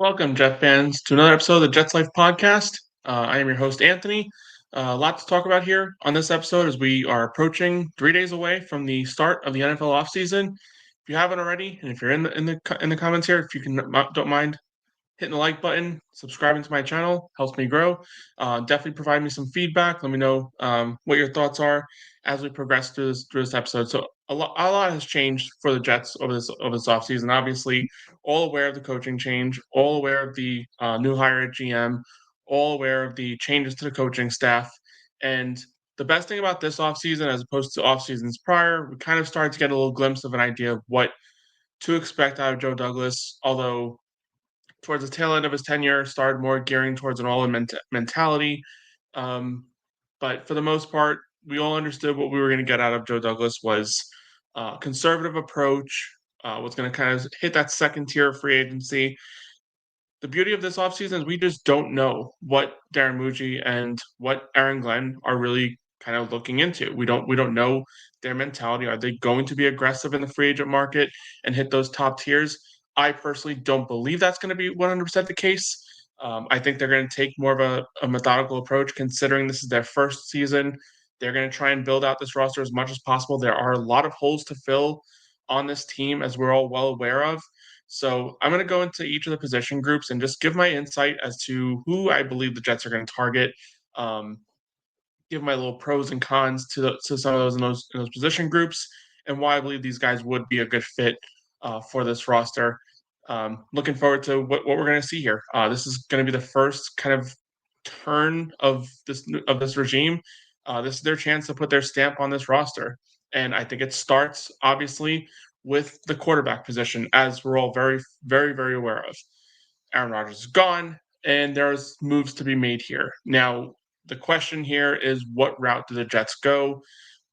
Welcome, Jet fans, to another episode of the Jets Life podcast. I am your host, Anthony. A lot to talk about here on this episode as we are approaching 3 days away from the start of the NFL offseason. If you haven't already, and if you're in the comments here, if you don't mind hitting the like button, subscribing to my channel, helps me grow. Definitely provide me some feedback. Let me know what your thoughts are as we progress through this episode. So a lot has changed for the Jets over this offseason. Obviously, all aware of the coaching change, all aware of the new hire at GM, all aware of the changes to the coaching staff. And the best thing about this offseason, as opposed to off seasons prior, we kind of started to get a little glimpse of an idea of what to expect out of Joe Douglas, although towards the tail end of his tenure, started more gearing towards an all-in mentality. But for the most part, we all understood what we were going to get out of Joe Douglas was a conservative approach, was going to kind of hit that second tier of free agency. The beauty of this offseason is we just don't know what Darren Muji and what Aaron Glenn are really kind of looking into. We don't know their mentality. Are they going to be aggressive in the free agent market and hit those top tiers? I personally don't believe that's going to be 100% the case. I think they're going to take more of a methodical approach, considering this is their first season. They're going to try and build out this roster as much as possible. There are a lot of holes to fill on this team, as we're all well aware of. So I'm going to go into each of the position groups and just give my insight as to who I believe the Jets are going to target. Um, give my little pros and cons to some of those in those position groups, and why I believe these guys would be a good fit for this roster. Looking forward to what we're going to see here. This is going to be the first kind of turn of this regime. This is their chance to put their stamp on this roster, and I think it starts obviously with the quarterback position, as we're all very, very, very aware of. Aaron Rodgers is gone, and there's moves to be made here. Now, the question here is, what route do the Jets go?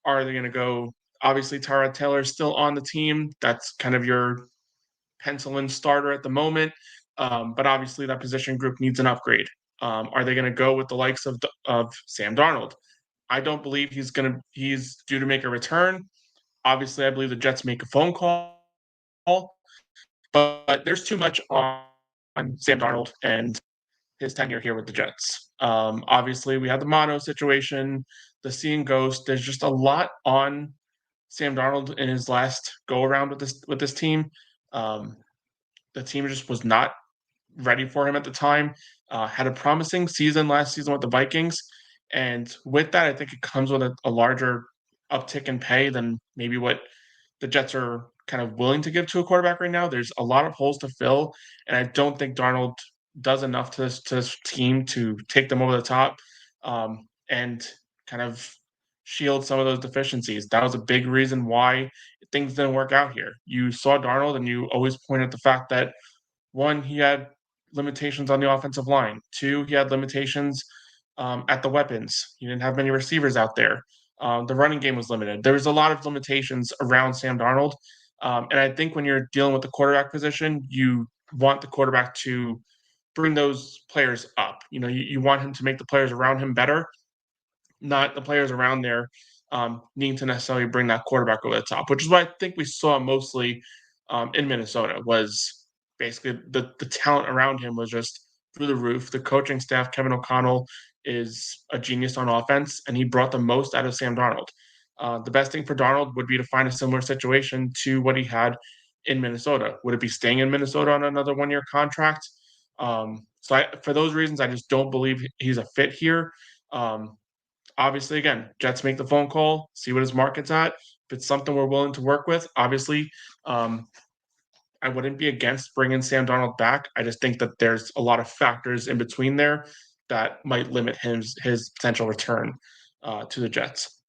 Are they going to go? Obviously, Tyrod Taylor is still on the team. That's kind of your pencil in starter at the moment. But obviously, that position group needs an upgrade. Are they going to go with the likes of Sam Darnold? I don't believe he's due to make a return. Obviously, I believe the Jets make a phone call, but there's too much on Sam Darnold and his tenure here with the Jets. Obviously, we had the mono situation, the seeing ghost. There's just a lot on Sam Darnold in his last go around with this team. Um, the team just was not ready for him at the time. Had a promising season last season with the Vikings, and with that, I think it comes with a larger uptick in pay than maybe what the Jets are kind of willing to give to a quarterback right now. There's a lot of holes to fill, and I don't think Darnold does enough to this team to take them over the top and kind of shield some of those deficiencies. That was a big reason why things didn't work out here. You saw Darnold, and you always point at the fact that one, he had limitations on the offensive line. Two, he had limitations at the weapons. He didn't have many receivers out there. The running game was limited. There was a lot of limitations around Sam Darnold. And I think when you're dealing with the quarterback position, you want the quarterback to bring those players up. You want him to make the players around him better, not the players around there needing to necessarily bring that quarterback over the top, which is what I think we saw mostly in Minnesota was basically the talent around him was just through the roof. The coaching staff, Kevin O'Connell, is a genius on offense, and he brought the most out of Sam Darnold. The best thing for Darnold would be to find a similar situation to what he had in Minnesota. Would it be staying in Minnesota on another one-year contract? For those reasons, I just don't believe he's a fit here. Obviously, again, Jets make the phone call, see what his market's at. If it's something we're willing to work with, obviously, I wouldn't be against bringing Sam Darnold back. I just think that there's a lot of factors in between there that might limit his potential return to the Jets.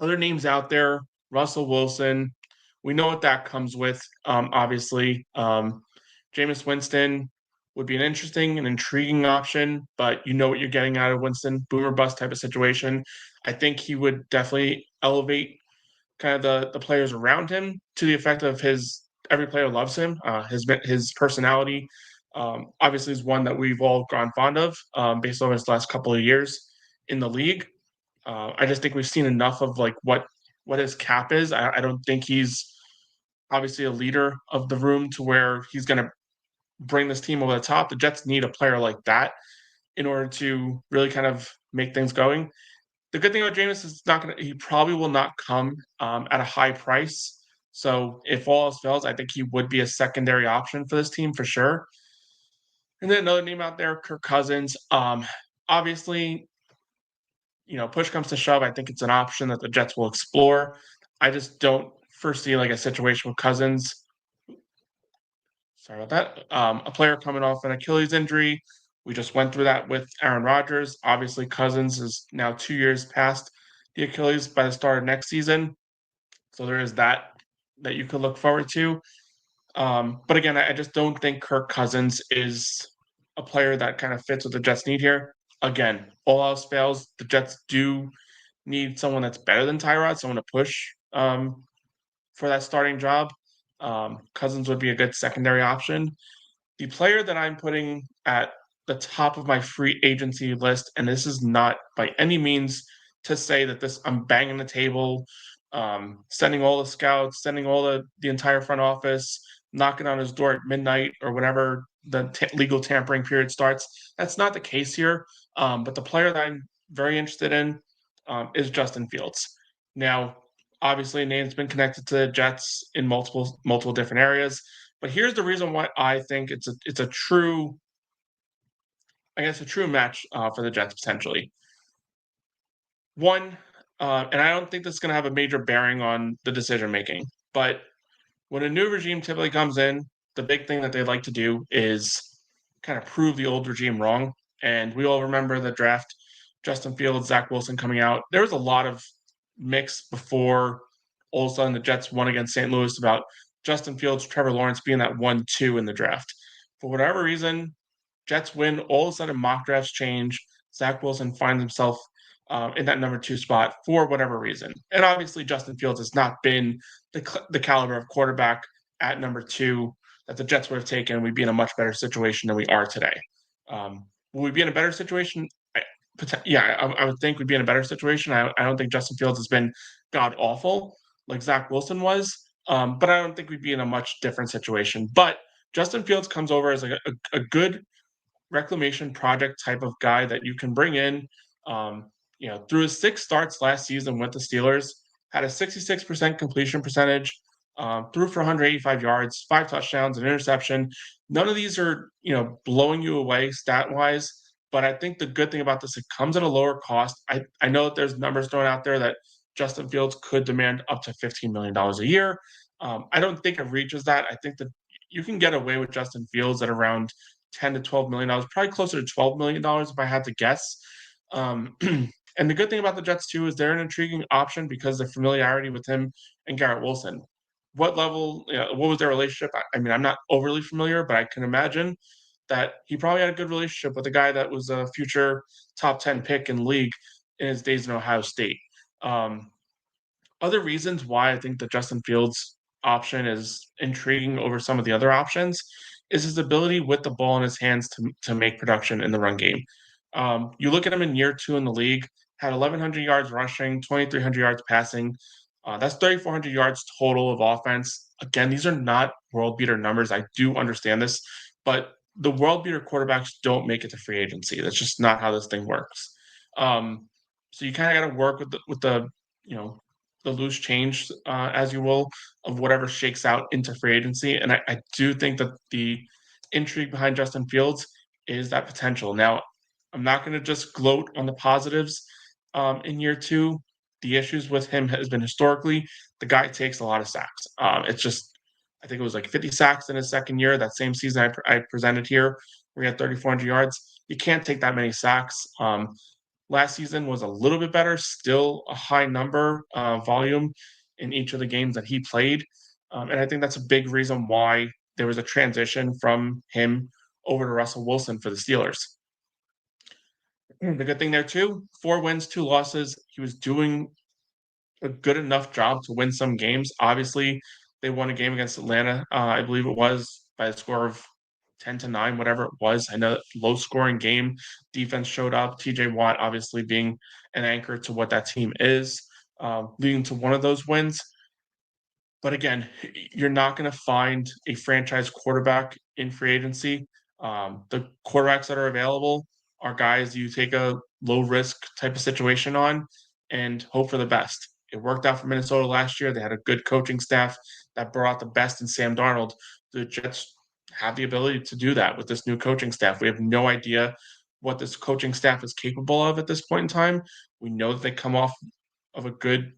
Other names out there, Russell Wilson. We know what that comes with, obviously. Jameis Winston would be an interesting and intriguing option, but you know what you're getting out of Winston, boomer bust type of situation. I think he would definitely elevate kind of the players around him to the effect of every player loves him. His personality obviously is one that we've all grown fond of based on his last couple of years in the league. I just think we've seen enough of like what his cap is. I don't think he's obviously a leader of the room to where he's going to bring this team over the top. The Jets need a player like that in order to really kind of make things going. The good thing about Jameis is he probably will not come at a high price. So if all else fails, I think he would be a secondary option for this team for sure. And then another name out there, Kirk Cousins. Obviously, push comes to shove, I think it's an option that the Jets will explore. I just don't foresee like a situation with Cousins. Sorry about that. A player coming off an Achilles injury. We just went through that with Aaron Rodgers. Obviously, Cousins is now 2 years past the Achilles by the start of next season. So there is that you could look forward to. But again, I just don't think Kirk Cousins is a player that kind of fits what the Jets need here. Again, all else fails, the Jets do need someone that's better than Tyrod, someone to push for that starting job. Cousins would be a good secondary option. The player that I'm putting at the top of my free agency list, and this is not by any means to say that I'm banging the table, sending all the scouts, sending all the entire front office, knocking on his door at midnight or whenever the legal tampering period starts. That's not the case here. But the player that I'm very interested in is Justin Fields. Now, obviously, name's been connected to the Jets in multiple different areas. But here's the reason why I think it's a true, I guess, a true match for the Jets potentially. One, and I don't think this is going to have a major bearing on the decision making, but when a new regime typically comes in, the big thing that they like to do is kind of prove the old regime wrong. And we all remember the draft, Justin Fields, Zach Wilson coming out. There was a lot of mix before all of a sudden the Jets won against St. Louis about Justin Fields, Trevor Lawrence being that 1-2 in the draft. For whatever reason, Jets win. All of a sudden, mock drafts change. Zach Wilson finds himself in that number 2 spot for whatever reason. And obviously, Justin Fields has not been the caliber of quarterback at number 2 that the Jets would have taken. We'd be in a much better situation than we are today. Will we be in a better situation? I would think we'd be in a better situation. I don't think Justin Fields has been god awful like Zach Wilson was, but I don't think we'd be in a much different situation. But Justin Fields comes over as like a good reclamation project type of guy that you can bring in. Through his 6 starts last season with the Steelers, had a 66% completion percentage, threw for 185 yards, 5 touchdowns, an interception. None of these are, blowing you away stat wise. But I think the good thing about this, it comes at a lower cost. I know that there's numbers thrown out there that Justin Fields could demand up to $15 million a year. I don't think it reaches that. I think that you can get away with Justin Fields at around $10 to $12 million, probably closer to $12 million if I had to guess. And the good thing about the Jets too is they're an intriguing option because of familiarity with him and Garrett Wilson. What level? What was their relationship? I mean, I'm not overly familiar, but I can imagine that he probably had a good relationship with a guy that was a future top 10 pick in the league in his days in Ohio State. Um, Other reasons why I think the Justin Fields option is intriguing over some of the other options is his ability with the ball in his hands to make production in the run game. You look at him in year 2 in the league, had 1,100 yards rushing, 2,300 yards passing. That's 3,400 yards total of offense. Again, these are not world beater numbers. I do understand this, but the world beater quarterbacks don't make it to free agency. That's just not how this thing works. So you kind of got to work with the the loose change, as you will, of whatever shakes out into free agency. And I do think that the intrigue behind Justin Fields is that potential. Now, I'm not going to just gloat on the positives in year 2. The issues with him has been historically the guy takes a lot of sacks. It's just, I think it was like 50 sacks in his second year. That same season I presented here, where he had 3,400 yards. You can't take that many sacks. Last season was a little bit better, still a high number volume in each of the games that he played. And I think that's a big reason why there was a transition from him over to Russell Wilson for the Steelers. The good thing there, too, 4 wins, 2 losses. He was doing a good enough job to win some games. Obviously, they won a game against Atlanta, I believe it was, by a score of 10-9, whatever it was. I know low scoring game. Defense showed up. TJ Watt obviously being an anchor to what that team is, leading to one of those wins. But again, you're not going to find a franchise quarterback in free agency. The quarterbacks that are available are guys you take a low risk type of situation on and hope for the best. It worked out for Minnesota last year. They had a good coaching staff that brought out the best in Sam Darnold. The Jets have the ability to do that with this new coaching staff. We have no idea what this coaching staff is capable of at this point in time. We know that they come off of a good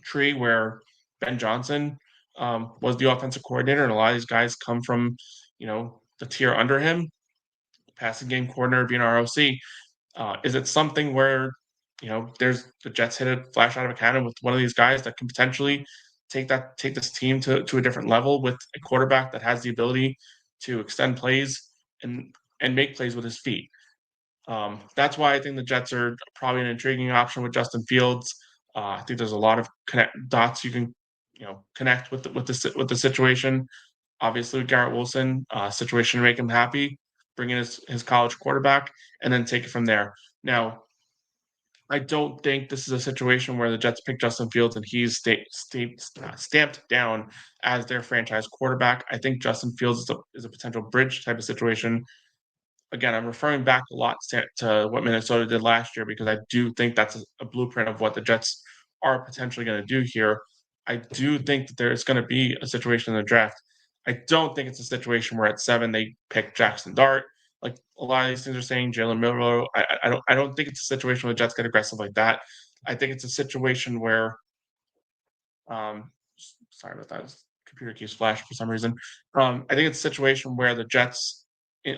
tree where Ben Johnson was the offensive coordinator, and a lot of these guys come from, the tier under him, passing game coordinator being our OC. Is it something where, there's the Jets hit a flash out of a cannon with one of these guys that can potentially take this team to a different level with a quarterback that has the ability to extend plays and make plays with his feet? That's why I think the Jets are probably an intriguing option with Justin Fields. I think there's a lot of dots you can, connect with the situation. Obviously, with Garrett Wilson, situation to make him happy, bring in his college quarterback, and then take it from there. Now, I don't think this is a situation where the Jets pick Justin Fields and he's stamped down as their franchise quarterback. I think Justin Fields is a potential bridge type of situation. Again, I'm referring back a lot to what Minnesota did last year because I do think that's a blueprint of what the Jets are potentially going to do here. I do think that there's going to be a situation in the draft. I don't think it's a situation where at 7 they pick Jackson Dart. Like a lot of these things are saying, Jalen Milrow. I don't think it's a situation where the Jets get aggressive like that. I think it's a situation where sorry about that. Computer keeps flashing for some reason. I think it's a situation where the Jets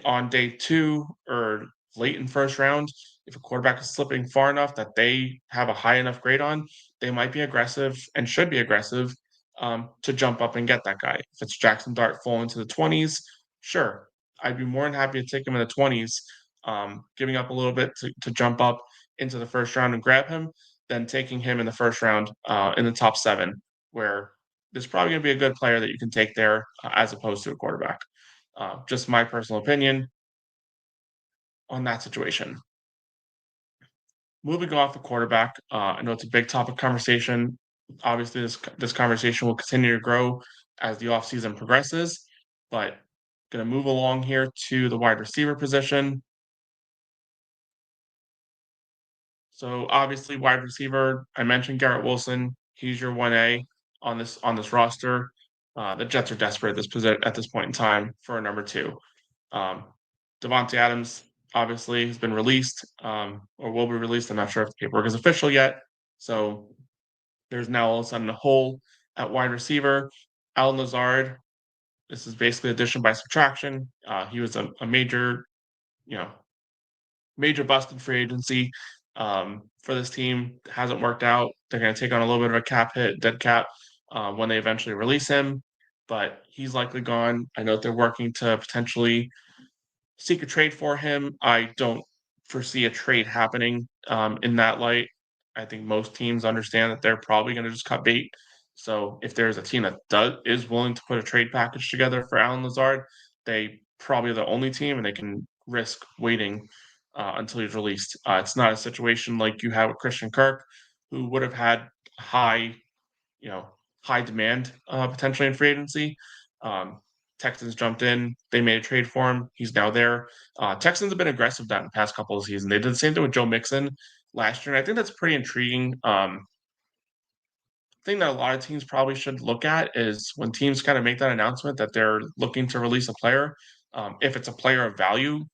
on day 2 or late in first round, if a quarterback is slipping far enough that they have a high enough grade on, they might be aggressive and should be aggressive to jump up and get that guy. If it's Jackson Dart falling into the 20s, sure, I'd be more than happy to take him in the 20s, giving up a little bit to jump up into the first round and grab him, than taking him in the first round in the top 7, where there's probably going to be a good player that you can take there as opposed to a quarterback. Just my personal opinion on that situation. Moving off the quarterback, I know it's a big topic conversation. Obviously, this conversation will continue to grow as the offseason progresses, but going to move along here to the wide receiver position. So obviously, wide receiver, I mentioned Garrett Wilson. He's your 1A on this roster. The Jets are desperate at this point in time for a number 2. Um, Devontae Adams obviously has been released, or will be released. I'm not sure if the paperwork is official yet. So there's now all of a sudden a hole at wide receiver. Al Lazard, this is basically addition by subtraction. He was a major, you know, major bust in free agency for this team. Hasn't worked out. They're going to take on a little bit of a cap hit, dead cap, when they eventually release him. But he's likely gone. I know they're working to potentially seek a trade for him. I don't foresee a trade happening in that light. I think most teams understand that they're probably going to just cut bait. So if there's a team that is willing to put a trade package together for Alan Lazard, they probably are the only team, and they can risk waiting until he's released. It's not a situation like you have with Christian Kirk, who would have had high, you know, high demand potentially in free agency. Um, Texans jumped in. They made a trade for him. He's now there. Texans have been aggressive down the past couple of seasons. They did the same thing with Joe Mixon last year, and I think that's pretty intriguing. Thing that a lot of teams probably should look at is when teams kind of make that announcement that they're looking to release a player. If it's a player of value,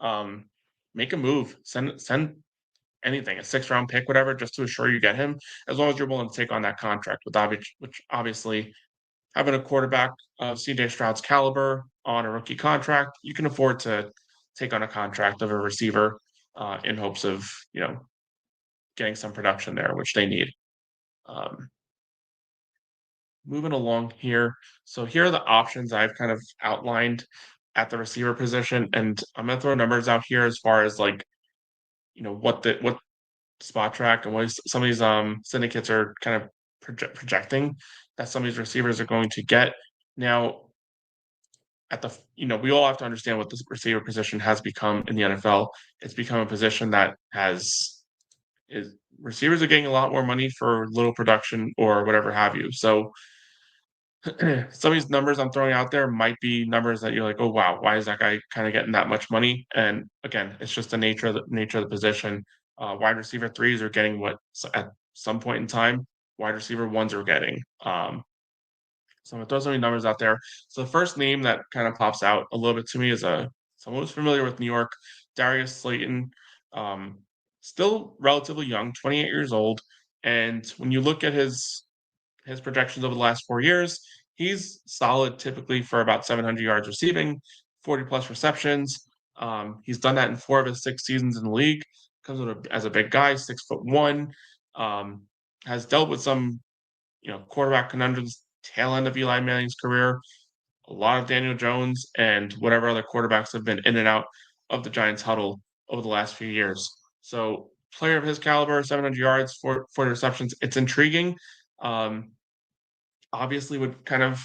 um, make a move. Send anything, a 6th-round pick, whatever, just to assure you get him, as long as you're willing to take on that contract, which obviously having a quarterback of CJ Stroud's caliber on a rookie contract, you can afford to take on a contract of a receiver in hopes of, getting some production there, which they need. Um, Moving along here. So here are the options I've kind of outlined at the receiver position, and I'm gonna throw numbers out here as far as like, what spot track and what some of these syndicates are kind of projecting that some of these receivers are going to get. Now, we all have to understand what this receiver position has become in the NFL. It's become a position that is receivers are getting a lot more money for little production or whatever have you. So Some of these numbers I'm throwing out there might be numbers that you're like, "Oh, wow, why is that guy kinda getting that much money?" And again, it's just the nature of the position. Wide receiver 3s are getting what at some point in time, wide receiver 1s are getting. So I'm gonna throw some numbers out there. So the first name that kind of pops out a little bit to me is someone who's familiar with New York, Darius Slayton. Um, Still relatively young, 28 years old, and when you look at his projections over the last 4 years, he's solid typically for about 700 yards receiving, 40 plus receptions. He's done that in 4 of his 6 seasons in the league. Comes with as a big guy, 6'1". Um, has dealt with some quarterback conundrums tail end of Eli Manning's career, a lot of Daniel Jones and whatever other quarterbacks have been in and out of the Giants huddle over the last few years. So player of his caliber, 700 yards, 40 receptions, it's intriguing. Um, Obviously would kind of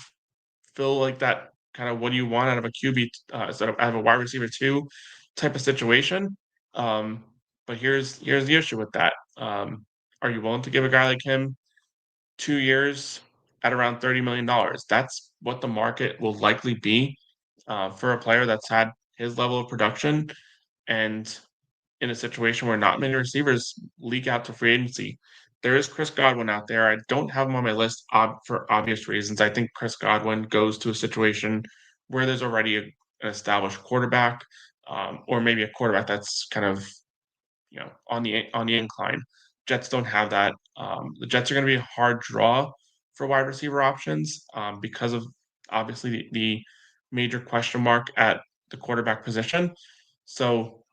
feel like that kind of what do you want out of a QB instead of out of a wide receiver two type of situation. Um, but here's the issue with that. Are you willing to give a guy like him 2 years at around $30 million? That's what the market will likely be for a player that's had his level of production and in a situation where not many receivers leak out to free agency. There is Chris Godwin out there. I don't have him on my list for obvious reasons. I think Chris Godwin goes to a situation where there's already an established quarterback, or maybe a quarterback that's kind of on the incline. Jets don't have that. The Jets are going to be a hard draw for wide receiver options because of obviously the major question mark at the quarterback position. So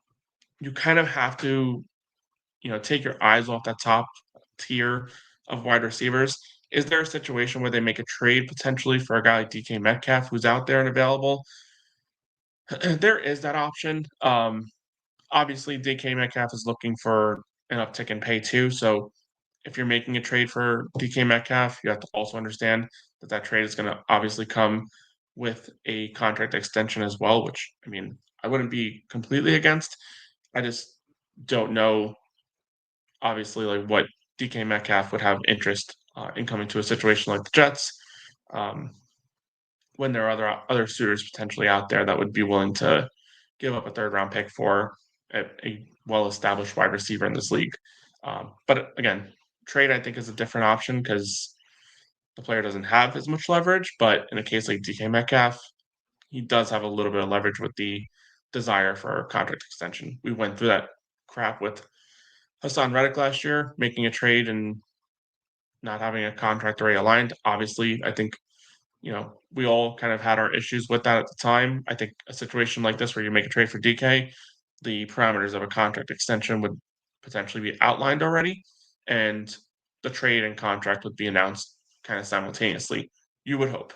you kind of have to take your eyes off that top tier of wide receivers. Is there a situation where they make a trade potentially for a guy like DK Metcalf who's out there and available? There is that option. Obviously, DK Metcalf is looking for an uptick in pay too. So if you're making a trade for DK Metcalf, you have to also understand that that trade is going to obviously come with a contract extension as well, which I mean, I wouldn't be completely against. I just don't know, obviously, like what DK Metcalf would have interest in coming to a situation like the Jets. Um, when there are other suitors potentially out there that would be willing to give up a third round pick for a well established wide receiver in this league. But again, trade I think is a different option because the player doesn't have as much leverage. But in a case like DK Metcalf, he does have a little bit of leverage with the desire for a contract extension. We went through that crap with Hassan Reddick last year, making a trade and not having a contract already aligned. Obviously, I think we all kind of had our issues with that at the time. I think a situation like this where you make a trade for DK, the parameters of a contract extension would potentially be outlined already, and the trade and contract would be announced kind of simultaneously. You would hope.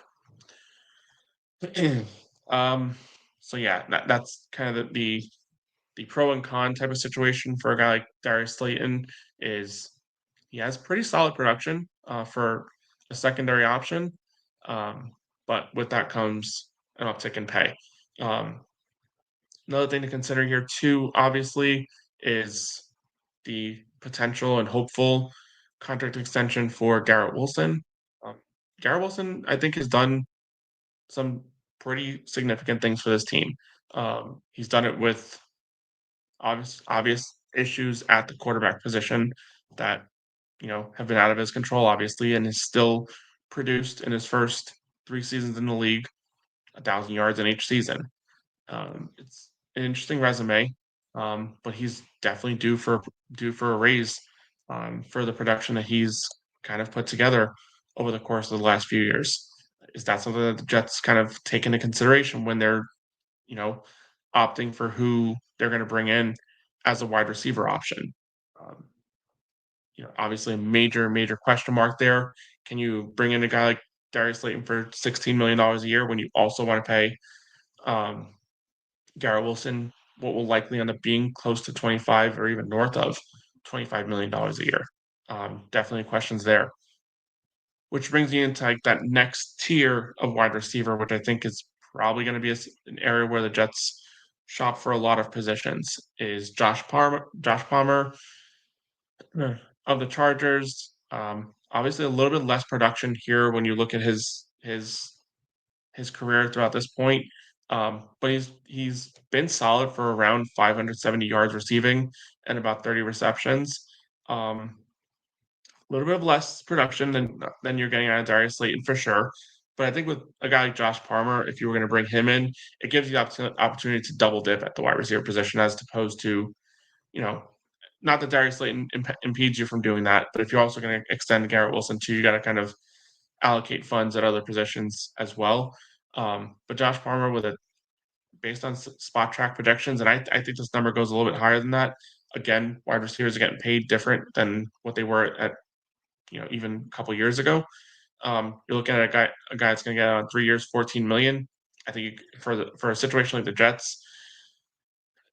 um, so yeah, that's kind of the pro and con type of situation for a guy like Darius Slayton is he has pretty solid production for a secondary option, um, but with that comes an uptick in pay. Um, Another thing to consider here too, obviously, is the potential and hopeful contract extension for Garrett Wilson. Um, Garrett Wilson, I think, has done some pretty significant things for this team. He's done it with obvious issues at the quarterback position that have been out of his control, obviously, and has still produced in his first 3 seasons in the league 1,000 yards in each season. It's an interesting resume, but he's definitely due for a raise for the production that he's kind of put together over the course of the last few years. Is that something that the Jets kind of take into consideration when they're you know, opting for who they're going to bring in as a wide receiver option? Um, Obviously a major question mark there. Can you bring in a guy like Darius Slayton for $16 million a year when you also want to pay um, Garrett Wilson what will likely end up being close to 25 or even north of $25 million a year? Definitely questions there. Which brings me into like that next tier of wide receiver, which I think is probably going to be an area where the Jets shop for a lot of positions. Is Josh Palmer? Josh Palmer of the Chargers. Obviously, a little bit less production here when you look at his his career throughout this point. But he's been solid for around 570 yards receiving and about 30 receptions. A little bit of less production than you're getting out of Darius Slayton for sure. But I think with a guy like Josh Palmer, if you were going to bring him in, it gives you the opportunity to double dip at the wide receiver position as opposed to, you know, not that Darius Slayton impedes you from doing that, but if you're also going to extend Garrett Wilson too, you got to kind of allocate funds at other positions as well. But Josh Palmer with a based on spot track projections, and I think this number goes a little bit higher than that. Again, wide receivers are getting paid different than what they were at even a couple years ago. You're looking at a guy that's going to get on 3 years, 14 million. I think for a situation like the Jets,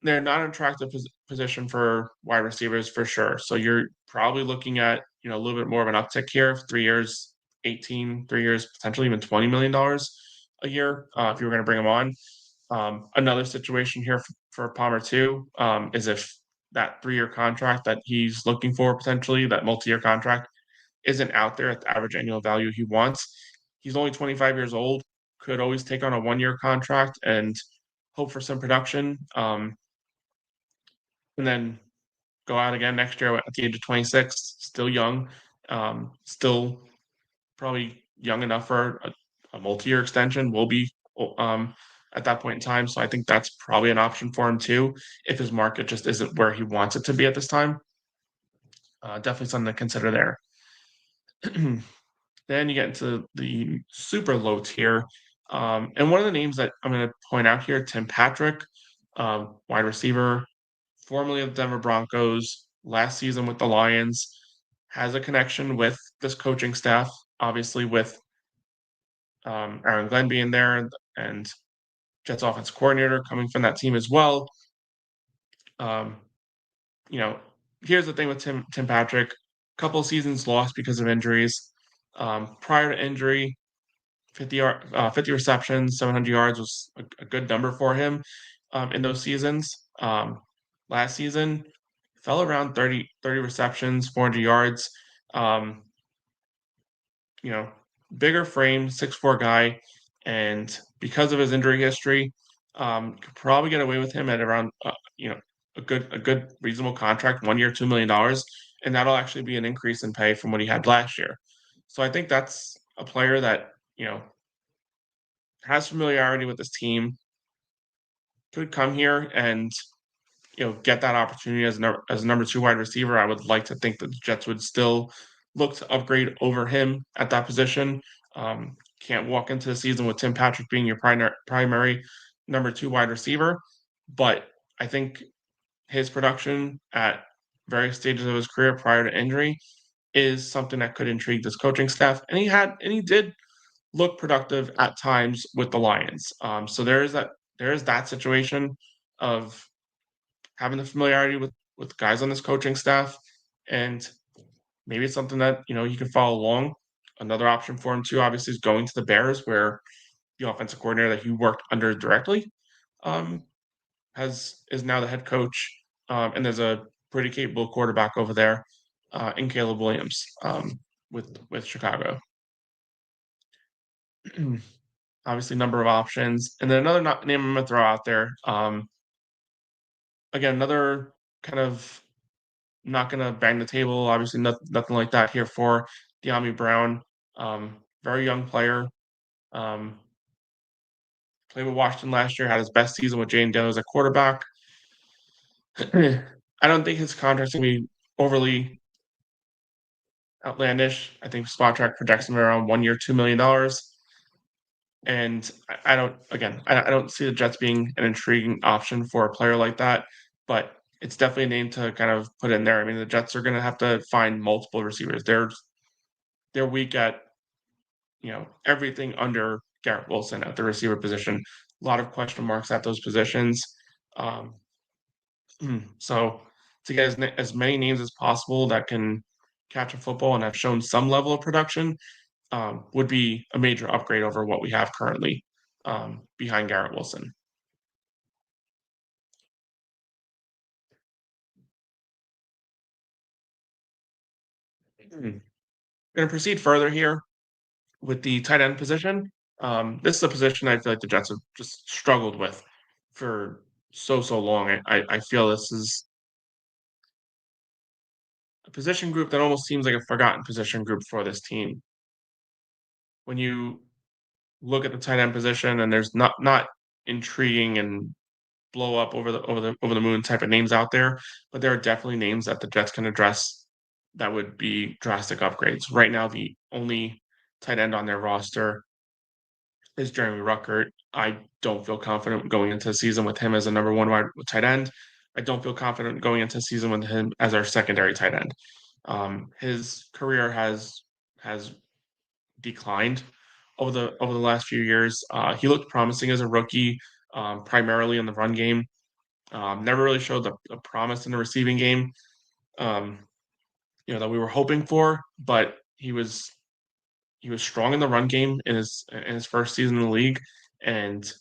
they're not an attractive position for wide receivers for sure. So you're probably looking at a little bit more of an uptick here. 3 years, 18, 3 years, potentially even $20 million a year if you were going to bring him on. Another situation here for Palmer too is if that 3 year contract that he's looking for potentially that multi-year contract isn't out there at the average annual value he wants. He's only 25 years old, could always take on a 1 year contract and hope for some production, and then go out again next year at the age of 26, still young, still probably young enough for a multi-year extension. Will be at that point in time. So I think that's probably an option for him too, if his market just isn't where he wants it to be at this time. Definitely something to consider there. Then you get into the super low tier. And one of the names that I'm going to point out here, Tim Patrick, wide receiver, formerly of the Denver Broncos, last season with the Lions, has a connection with this coaching staff, obviously with Aaron Glenn being there and Jets offensive coordinator coming from that team as well. Um, you know, here's the thing with Tim Patrick, couple seasons lost because of injuries. Prior to injury, 50 receptions, 700 yards was a good number for him in those seasons. Last season, fell around 30 receptions, 400 yards. Um, you know, bigger frame, 6'4" guy, and because of his injury history, could probably get away with him at around a good reasonable contract, 1 year, $2 million, and that'll actually be an increase in pay from what he had last year. So I think that's a player that has familiarity with this team, could come here and get that opportunity as a number two wide receiver. I would like to think that the Jets would still look to upgrade over him at that position. Can't walk into the season with Tim Patrick being your primary number two wide receiver, but I think his production at various stages of his career prior to injury is something that could intrigue this coaching staff. And he did look productive at times with the Lions. So there is that situation of having the familiarity with guys on this coaching staff, and maybe it's something that you can follow along. Another option for him too, obviously, is going to the Bears, where the offensive coordinator that he worked under directly um, is now the head coach, and there's a pretty capable quarterback over there in Caleb Williams with Chicago. Obviously, number of options, and then another name I'm gonna throw out there. Again, another kind of not gonna bang the table. Obviously, nothing like that here for De'Ami Brown. Very young player. Um, Played with Washington last year. Had his best season with Jane Daniels at quarterback. I don't think his contract's gonna be overly outlandish. I think Spot Track projects him around 1 year, $2 million. And I don't, again, I don't see the Jets being an intriguing option for a player like that, but it's definitely a name to kind of put in there. I mean, the Jets are going to have to find multiple receivers. They're weak at everything under Garrett Wilson at the receiver position. A lot of question marks at those positions. Um, so to get as many names as possible that can catch a football and have shown some level of production would be a major upgrade over what we have currently behind Garrett Wilson. Going to proceed further here. With the tight end position, this is a position I feel like the Jets have just struggled with for so long. I feel this is a position group that almost seems like a forgotten position group for this team. When you look at the tight end position, and there's not intriguing and blow up over the moon type of names out there, but there are definitely names that the Jets can address that would be drastic upgrades. Right now, the only tight end on their roster is Jeremy Ruckert. I don't feel confident going into the season with him as a number one wide tight end. I don't feel confident going into the season with him as our secondary tight end. His career has declined over the last few years. He looked promising as a rookie, primarily in the run game. Never really showed the promise in the receiving game, um, that we were hoping for. But he was strong in the run game in his first season in the league. And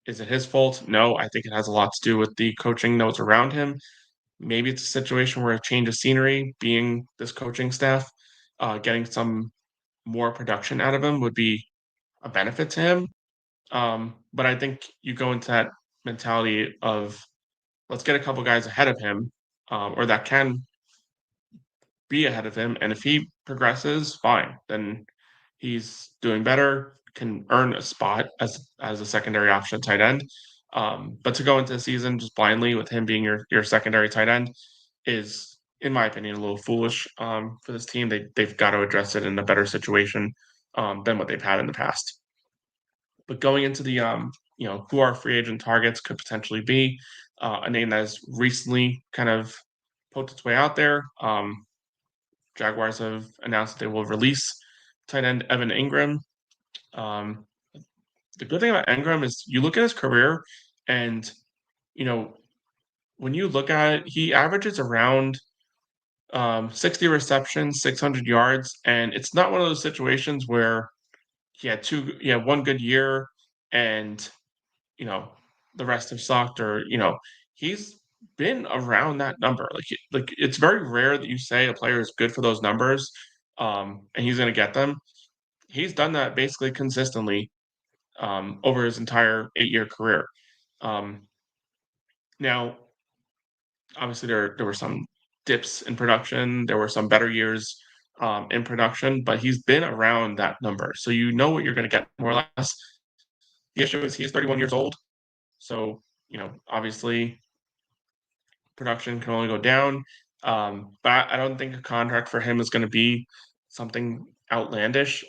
is it his fault? No, I think it has a lot to do with the coaching notes around him. Maybe it's a situation where a change of scenery, being this coaching staff, getting some more production out of him would be a benefit to him. But I think you go into that mentality of let's get a couple guys ahead of him, or that can be ahead of him. And if he progresses, fine. Then he's doing better, can earn a spot as a secondary option tight end. But to go into the season just blindly with him being your secondary tight end is, in my opinion, a little foolish for this team. They've got to address it in a better situation than what they've had in the past. But going into the who our free agent targets could potentially be, a name that has recently kind of poked its way out there. Jaguars have announced that they will release tight end Evan Ingram. Um, the good thing about Ingram is you look at his career, and you know when you look at it, he averages around 60 receptions, 600 yards, and it's not one of those situations where he had one good year and you know the rest have sucked, or he's been around that number. Like it's very rare that you say a player is good for those numbers, and he's going to get them. He's done that basically consistently over his entire 8-year career. Um, Now, obviously, there were some dips in production. There were some better years in production, but he's been around that number, so you know what you're going to get more or less. The issue is he's 31 years old, so obviously production can only go down. But I don't think a contract for him is going to be something outlandish.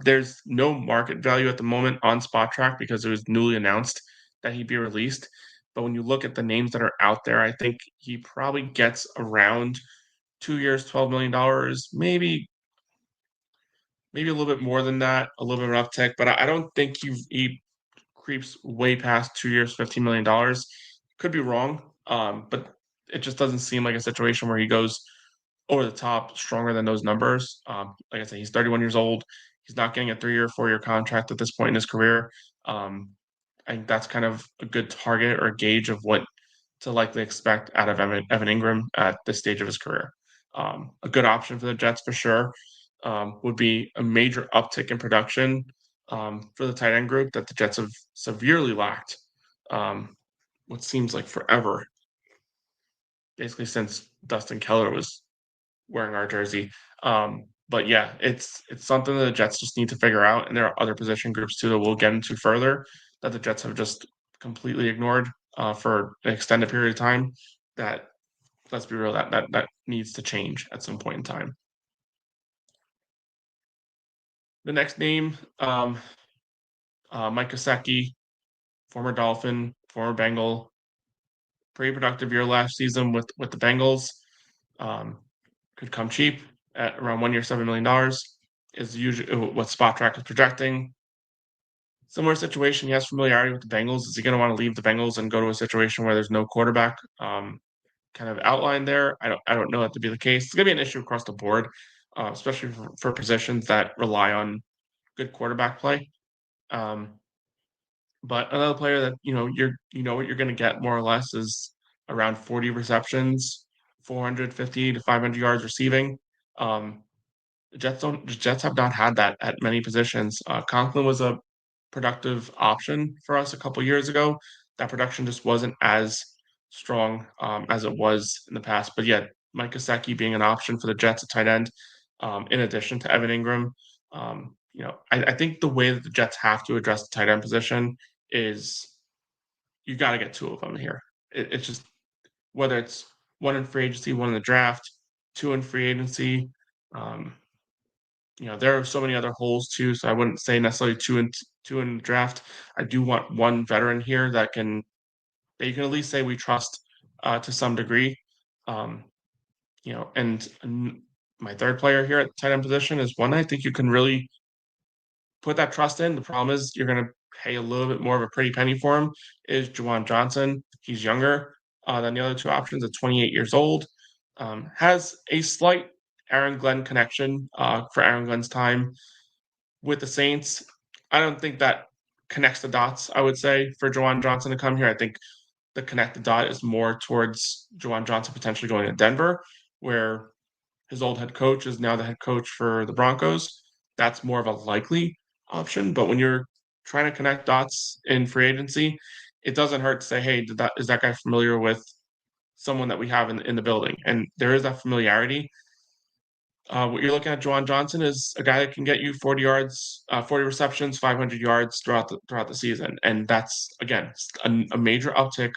There's no market value at the moment on Spot Track because it was newly announced that he'd be released. But when you look at the names that are out there, I think he probably gets around 2 years, $12 million, maybe a little bit more than that, a little bit of an uptick. But I don't think he creeps way past 2 years, $15 million. Could be wrong, but it just doesn't seem like a situation where he goes over the top stronger than those numbers. Like I said, he's 31 years old. He's not getting a 3 or 4 year contract at this point in his career. I think that's kind of a good target or gauge of what to likely expect out of Evan Ingram at this stage of his career. A good option for the Jets for sure would be a major uptick in production for the tight end group that the Jets have severely lacked. What seems like forever, basically since Dustin Keller was wearing our jersey. But yeah, it's something that the Jets just need to figure out, and there are other position groups too that we'll get into further that the Jets have just completely ignored for an extended period of time. That, let's be real, that needs to change at some point in time. The next name, Mike Gesicki, former Dolphin, former Bengal, pretty productive year last season with the Bengals. Could come cheap at around 1 year, $7 million is usually what Spot Track is projecting. Similar situation. He has familiarity with the Bengals. Is he going to want to leave the Bengals and go to a situation where there's no quarterback kind of outlined there? I don't know that to be the case. It's going to be an issue across the board, especially for positions that rely on good quarterback play. But another player that you know what you're going to get more or less is around 40 receptions, 450 to 500 yards receiving. The Jets have not had that at many positions. Conklin was a productive option for us a couple years ago. That production just wasn't as strong as it was in the past. But yeah, Mike Gesicki being an option for the Jets at tight end, in addition to Evan Ingram. I think the way that the Jets have to address the tight end position is you got to get two of them here. It's just whether it's one in free agency, one in the draft, two in free agency. Um, there are so many other holes too, so I wouldn't say necessarily two in the draft. I do want one veteran here that you can at least say we trust to some degree. Um, and my third player here at the tight end position is one I think you can really put that trust in. The problem is you're going to pay a little bit more of a pretty penny for him. Is Juwan Johnson? He's younger than the other two options. At 28 years old, has a slight Aaron Glenn connection for Aaron Glenn's time with the Saints. I don't think that connects the dots. I would say for Juwan Johnson to come here, I think the connected dot is more towards Juwan Johnson potentially going to Denver, where his old head coach is now the head coach for the Broncos. That's more of a likely option. But when you're trying to connect dots in free agency, it doesn't hurt to say, hey, is that guy familiar with someone that we have in the building? And there is that familiarity. What you're looking at, Juwan Johnson, is a guy that can get you 40 yards, 40 receptions, 500 yards throughout the season, and that's again a major uptick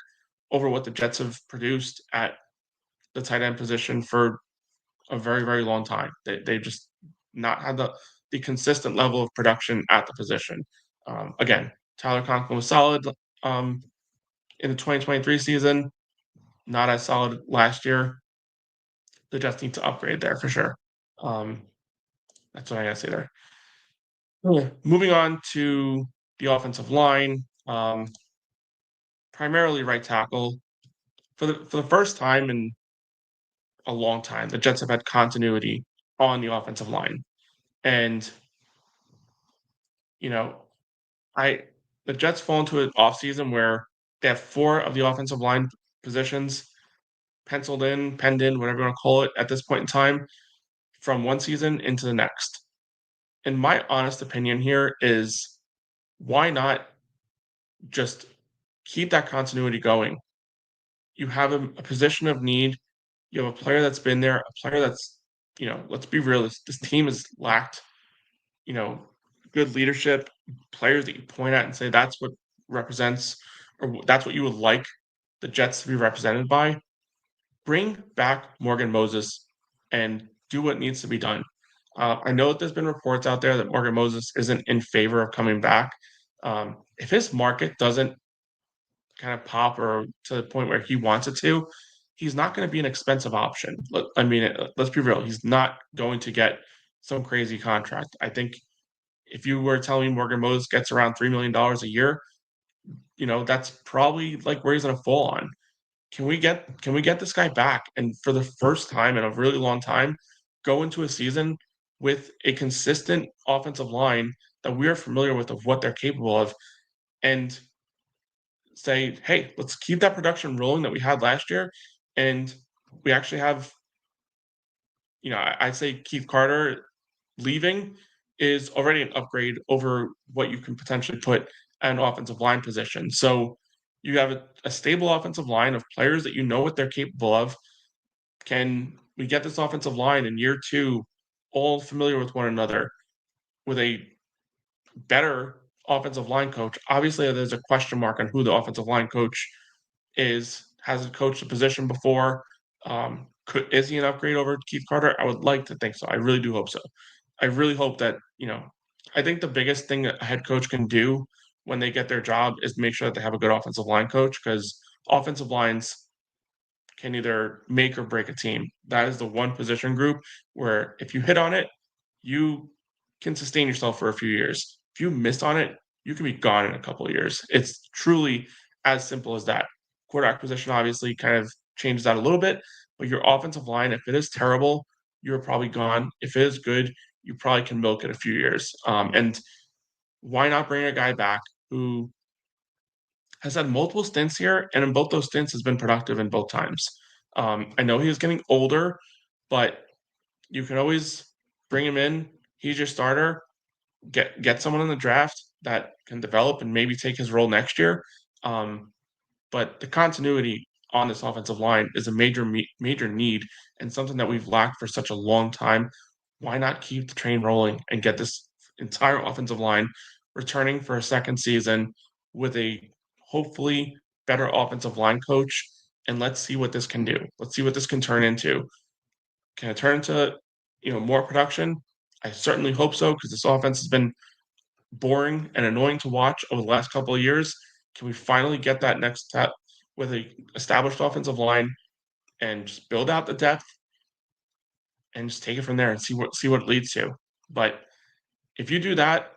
over what the Jets have produced at the tight end position for a very very long time. They just not had the consistent level of production at the position. Again, Tyler Conklin was solid in the 2023 season, not as solid last year. The Jets need to upgrade there for sure. Um, that's what I gotta say there. Yeah. Moving on to the offensive line, primarily right tackle. For the first time in a long time, the Jets have had continuity on the offensive line. And, you know, I the Jets fall into an offseason where they have four of the offensive line positions penciled in, penned in, whatever you want to call it, at this point in time, from one season into the next. And my honest opinion here is why not just keep that continuity going? You have a position of need. You have a player that's been there, a player that's, let's be real, this team has lacked, you know, good leadership, players that you point at and say that's what represents, or that's what you would like the Jets to be represented by. Bring back Morgan Moses and do what needs to be done. I know that there's been reports out there that Morgan Moses isn't in favor of coming back. If his market doesn't kind of pop or to the point where he wants it to, he's not going to be an expensive option. I mean, let's be real. He's not going to get some crazy contract. I think if you were telling me Morgan Moses gets around $3 million a year, that's probably like where he's going to fall on. Can we get this guy back and for the first time in a really long time go into a season with a consistent offensive line that we are familiar with of what they're capable of and say, hey, let's keep that production rolling that we had last year. And we actually have, I'd say Keith Carter leaving is already an upgrade over what you can potentially put at an offensive line position. So you have a stable offensive line of players that you know what they're capable of. Can we get this offensive line in year two all familiar with one another with a better offensive line coach? Obviously, there's a question mark on who the offensive line coach is. Hasn't coached the position before. Is he an upgrade over Keith Carter? I would like to think so. I really do hope so. I really hope that, I think the biggest thing that a head coach can do when they get their job is make sure that they have a good offensive line coach because offensive lines can either make or break a team. That is the one position group where if you hit on it, you can sustain yourself for a few years. If you miss on it, you can be gone in a couple of years. It's truly as simple as that. Quarterback position obviously kind of changes that a little bit, but your offensive line, if it is terrible, you're probably gone. If it is good, you probably can milk it a few years. And why not bring a guy back who has had multiple stints here, and in both those stints has been productive in both times. I know he was getting older, but you can always bring him in. He's your starter. Get someone in the draft that can develop and maybe take his role next year. Um, but the continuity on this offensive line is a major need and something that we've lacked for such a long time. Why not keep the train rolling and get this entire offensive line returning for a second season with a hopefully better offensive line coach? And let's see what this can do. Let's see what this can turn into. Can it turn into more production? I certainly hope so because this offense has been boring and annoying to watch over the last couple of years. Can we finally get that next step with a established offensive line and just build out the depth and just take it from there and see what it leads to? But if you do that,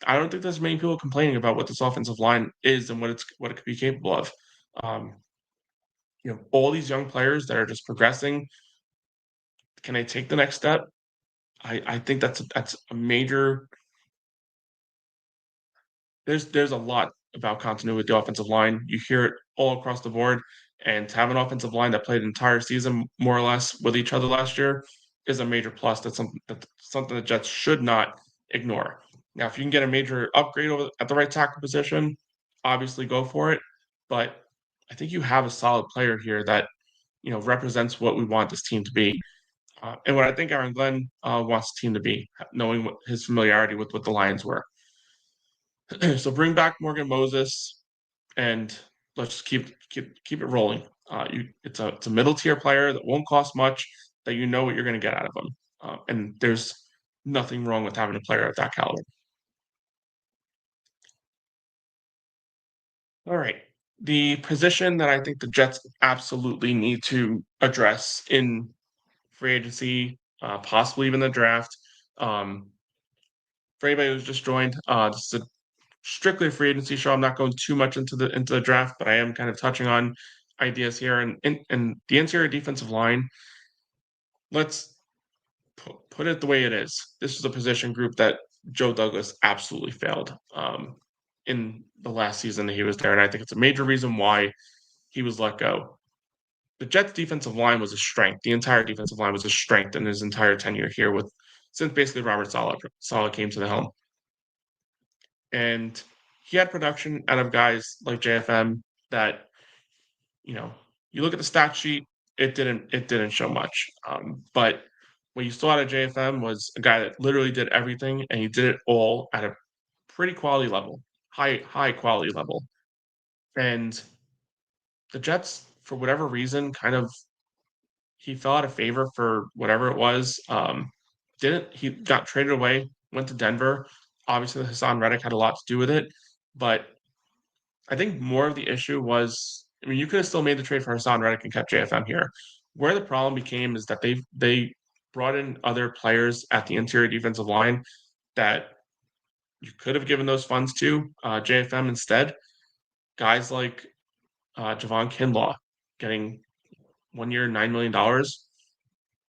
I don't think there's many people complaining about what this offensive line is and what it could be capable of. Um, all these young players that are just progressing. Can they take the next step? I think that's a major. There's a lot about continuity with the offensive line. You hear it all across the board, and to have an offensive line that played an entire season more or less with each other last year is a major plus. That's something the Jets should not ignore. Now, if you can get a major upgrade at the right tackle position, obviously go for it. But I think you have a solid player here that represents what we want this team to be, and what I think Aaron Glenn wants the team to be, knowing what his familiarity with what the Lions were. So bring back Morgan Moses, and let's just keep it rolling. It's a middle tier player that won't cost much, that you know what you're going to get out of him, and there's nothing wrong with having a player of that caliber. All right, the position that I think the Jets absolutely need to address in free agency, possibly even the draft. Um, for anybody who's just joined, this is a strictly a free agency show. I'm not going too much into the draft, but I am kind of touching on ideas here. And the interior defensive line, let's put it the way it is. This is a position group that Joe Douglas absolutely failed in the last season that he was there, and I think it's a major reason why he was let go. The Jets' defensive line was a strength. The entire defensive line was a strength in his entire tenure here, with since basically Robert Saleh came to the helm. And he had production out of guys like JFM that, you know, you look at the stat sheet, it didn't show much. But what you saw out of JFM was a guy that literally did everything, and he did it all at a pretty quality level, high quality level. And the Jets, for whatever reason, kind of he fell out of favor for whatever it was. Didn't he got traded away, went to Denver. Obviously, Hassan Reddick had a lot to do with it, but I think more of the issue was, I mean, you could have still made the trade for Hassan Reddick and kept JFM here. Where the problem became is that they brought in other players at the interior defensive line that you could have given those funds to JFM instead. Guys like Javon Kinlaw getting 1 year, $9 million.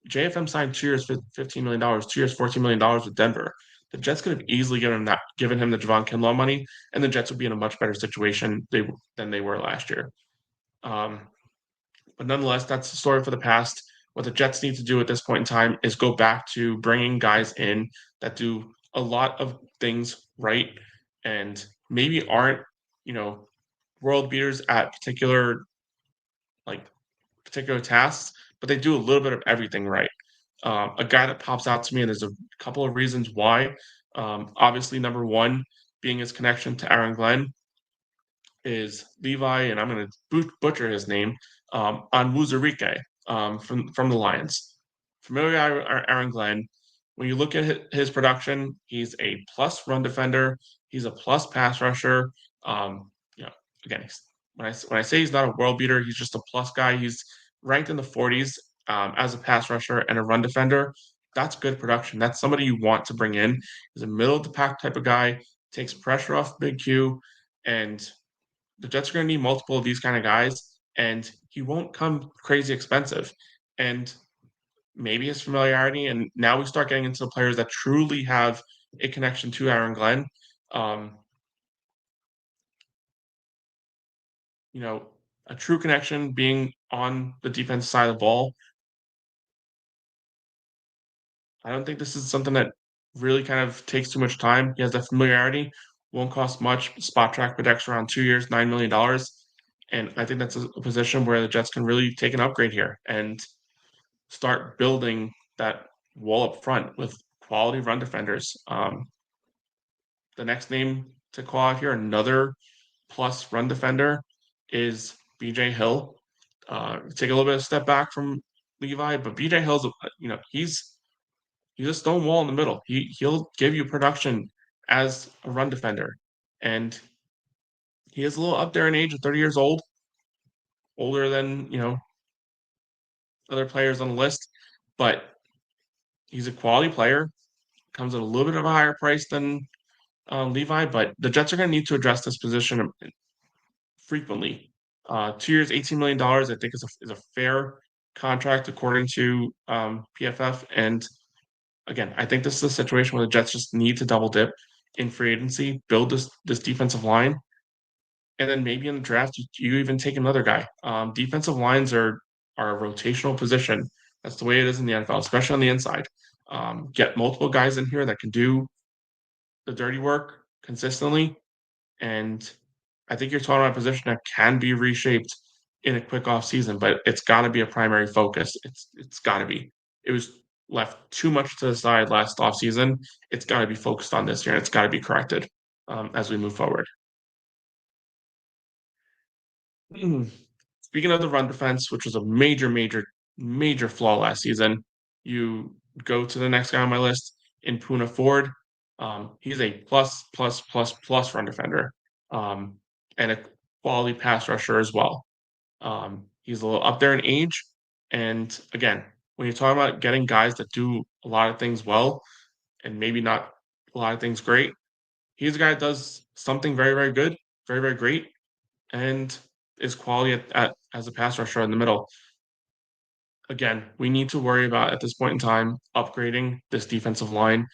JFM signed 2 years, $15 million, 2 years, $14 million with Denver. The Jets could have easily given him the Javon Kinlaw money, and the Jets would be in a much better situation than they were last year. Um, but nonetheless, that's the story for the past. What the Jets need to do at this point in time is go back to bringing guys in that do a lot of things right and maybe aren't, you know, world beaters at like particular tasks, but they do a little bit of everything right. A guy that pops out to me, and there's a couple of reasons why. Obviously, number one being his connection to Aaron Glenn is Levi, and I'm going to butcher his name, on Wuzurike from the Lions. Familiar with Aaron Glenn. When you look at his production, he's a plus run defender. He's a plus pass rusher. You know, again, when I say he's not a world beater, he's just a plus guy. He's ranked in the 40s as a pass rusher and a run defender. That's good production. That's somebody you want to bring in. He's a middle of the pack type of guy. Takes pressure off Big Q, and the Jets are going to need multiple of these kind of guys, and he won't come crazy expensive. And maybe his familiarity, and now we start getting into the players that truly have a connection to Aaron Glenn. Um, a true connection being on the defensive side of the ball. I don't think this is something that really kind of takes too much time. He has that familiarity, won't cost much. Spot track protects around 2 years, $9 million. And I think that's a position where the Jets can really take an upgrade here and start building that wall up front with quality run defenders. The next name to call out here, another plus run defender, is BJ Hill. Take a little bit of step back from Levi, but BJ Hill's, he's a stone wall in the middle. He'll give you production as a run defender, and he is a little up there in age, at 30 years old, older than other players on the list, but he's a quality player. Comes at a little bit of a higher price than Levi, but the Jets are going to need to address this position frequently. 2 years, $18 million, I think is a fair contract according to PFF. And again, I think this is a situation where the Jets just need to double dip in free agency, build this defensive line, and then maybe in the draft you even take another guy. Defensive lines are a rotational position. That's the way it is in the NFL, especially on the inside. Get multiple guys in here that can do the dirty work consistently, and I think you're talking about a position that can be reshaped in a quick off season, but it's got to be a primary focus. It's got to be. It was left too much to the side last off season. It's got to be focused on this year, and it's got to be corrected as we move forward. Mm. Speaking of the run defense, which was a major, major, major flaw last season, you go to the next guy on my list in Puna Ford. He's a plus, plus, plus, plus run defender, and a quality pass rusher as well. He's a little up there in age, and again, when you're talking about getting guys that do a lot of things well and maybe not a lot of things great, he's a guy that does something very, very good, very, very great, and is quality as a pass rusher in the middle. Again, we need to worry about at this point in time upgrading this defensive line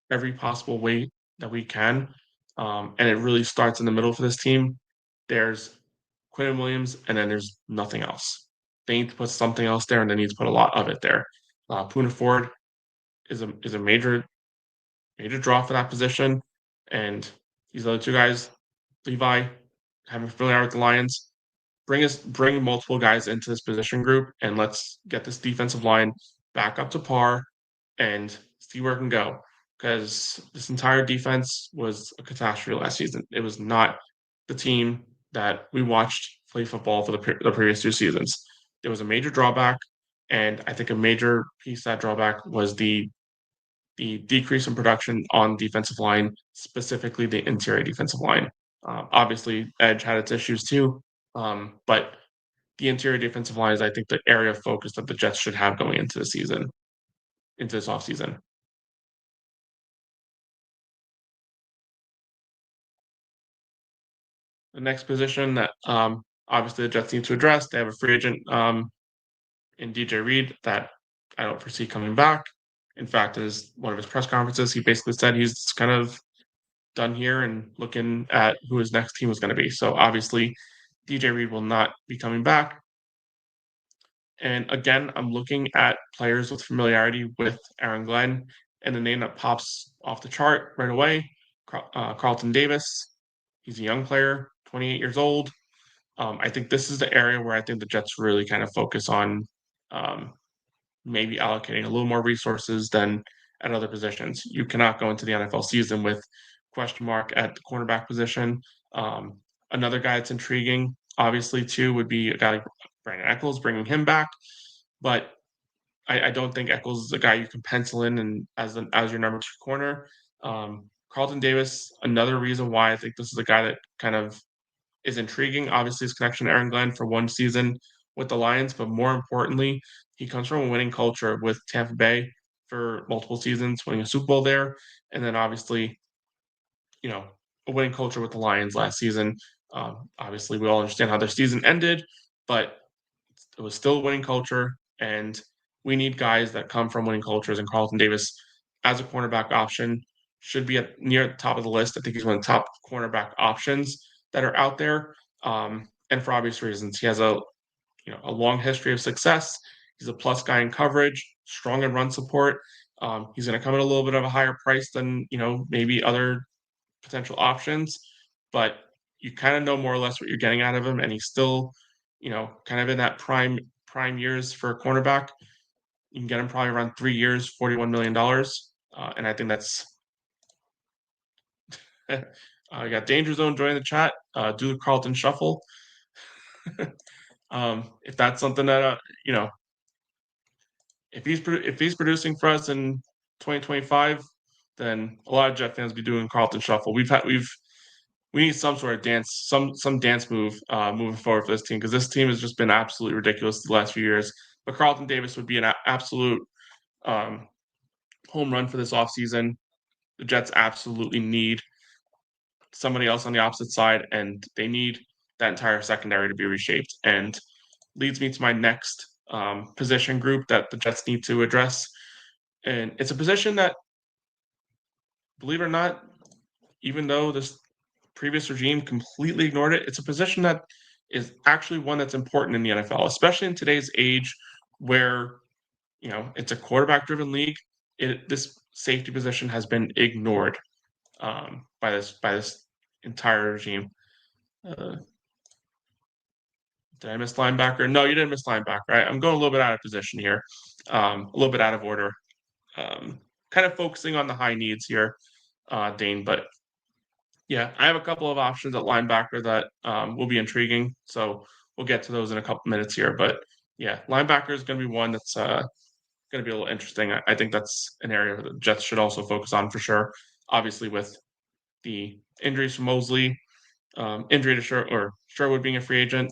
every possible way that we can. And it really starts in the middle for this team. There's Quinn Williams, and then there's nothing else. They need to put something else there, and they need to put a lot of it there. Puna Ford is a major draw for that position, and these other two guys, Levi, having familiar with the Lions, bring multiple guys into this position group, and let's get this defensive line back up to par and see where it can go. Because this entire defense was a catastrophe last season. It was not the team that we watched play football for the previous 2 seasons. There was a major drawback, and I think a major piece of that drawback was the decrease in production on defensive line, specifically the interior defensive line. Obviously, edge had its issues too, but the interior defensive line is, I think, the area of focus that the Jets should have going into the season, into this offseason. The next position that obviously the Jets need to address, they have a free agent in DJ Reed that I don't foresee coming back. In fact, as one of his press conferences, he basically said he's kind of done here and looking at who his next team was going to be. So obviously, DJ Reed will not be coming back. And again, I'm looking at players with familiarity with Aaron Glenn, and the name that pops off the chart right away, Carlton Davis. He's a young player, 28 years old. I think this is the area where I think the Jets really kind of focus on um, maybe allocating a little more resources than at other positions. You cannot go into the NFL season with question mark at the cornerback position. Another guy that's intriguing, obviously, too, would be a guy like Brandon Eccles, bringing him back. But I don't think Eccles is a guy you can pencil in and as your number 2 corner. Carlton Davis, another reason why I think this is a guy that kind of is intriguing. Obviously, his connection to Aaron Glenn for one season with the Lions, but more importantly, he comes from a winning culture with Tampa Bay for multiple seasons, winning a Super Bowl there, and then obviously, you know, a winning culture with the Lions last season. Obviously, we all understand how their season ended, but it was still a winning culture, and we need guys that come from winning cultures. And Carlton Davis, as a cornerback option, should be near the top of the list. I think he's one of the top cornerback options that are out there, and for obvious reasons. He has a long history of success. He's a plus guy in coverage, strong in run support. He's going to come at a little bit of a higher price than maybe other potential options, but you kind of know more or less what you're getting out of him, and he's still, kind of in that prime years for a cornerback. You can get him probably around 3 years, $41 million, and I think that's. I got Danger Zone joining the chat. Do the Carlton Shuffle. If that's something that if he's producing for us in 2025, then a lot of Jet fans will be doing Carlton Shuffle. We need some sort of dance, some dance move moving forward for this team, because this team has just been absolutely ridiculous the last few years. But Carlton Davis would be an absolute home run for this offseason. The Jets absolutely need somebody else on the opposite side, and they need that entire secondary to be reshaped. And leads me to my next position group that the Jets need to address. And it's a position that, believe it or not, even though this previous regime completely ignored it, it's a position that is actually one that's important in the NFL, especially in today's age where, it's a quarterback-driven league. This safety position has been ignored by this entire regime. Did I miss linebacker? No, you didn't miss linebacker. Right? I'm going a little bit out of position here, a little bit out of order. Kind of focusing on the high needs here, Dane. But yeah, I have a couple of options at linebacker that will be intriguing. So we'll get to those in a couple minutes here. But yeah, linebacker is going to be one that's going to be a little interesting. I think that's an area that the Jets should also focus on for sure. Obviously, with the injuries from Mosley, injury to Sherwood being a free agent,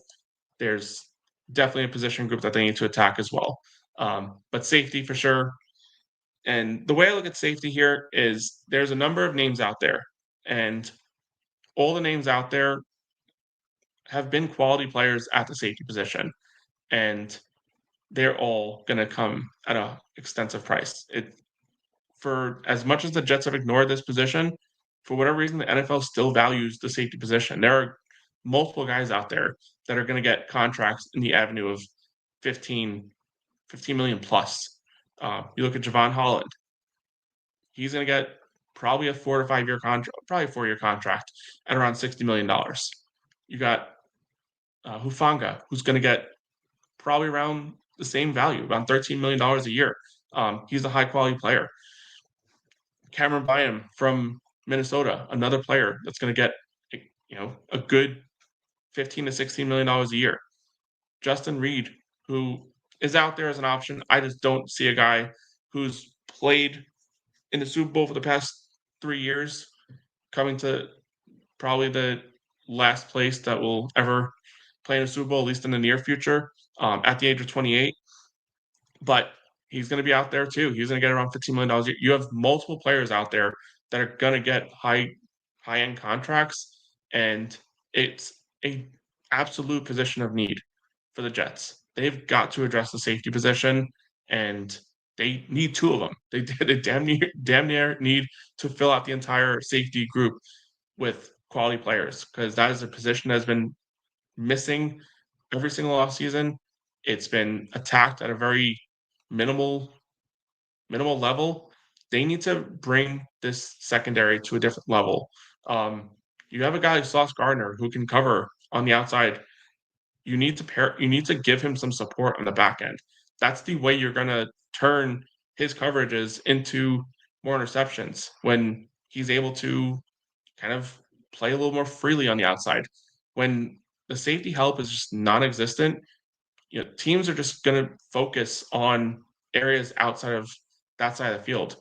there's definitely a position group that they need to attack as well. But safety for sure. And the way I look at safety here is there's a number of names out there, and all the names out there have been quality players at the safety position, and they're all going to come at an extensive price. For as much as the Jets have ignored this position, for whatever reason, the NFL still values the safety position. There are multiple guys out there that are going to get contracts in the avenue of 15 million plus. You look at Javon Holland. He's going to get probably a 4 to 5 year contract, probably a 4-year contract at around $60 million. You got Hufanga, who's going to get probably around the same value, around $13 million a year. He's a high quality player. Cameron Byam from Minnesota, another player that's going to get a good $15 to $16 million a year. Justin Reed, who is out there as an option. I just don't see a guy who's played in the Super Bowl for the past 3 years coming to probably the last place that will ever play in a Super Bowl, at least in the near future, at the age of 28. But he's going to be out there too. He's going to get around $15 million a year. You have multiple players out there that are going to get high-end contracts, and it's a absolute position of need for the Jets. They've got to address the safety position, and they need 2 of them. They damn near need to fill out the entire safety group with quality players, because that is a position that has been missing every single offseason. It's been attacked at a very minimal level. They need to bring this secondary to a different level. You have a guy like Sauce Gardner who can cover on the outside. You need to give him some support on the back end. That's the way you're going to turn his coverages into more interceptions, when he's able to kind of play a little more freely on the outside. When the safety help is just non-existent, teams are just going to focus on areas outside of that side of the field.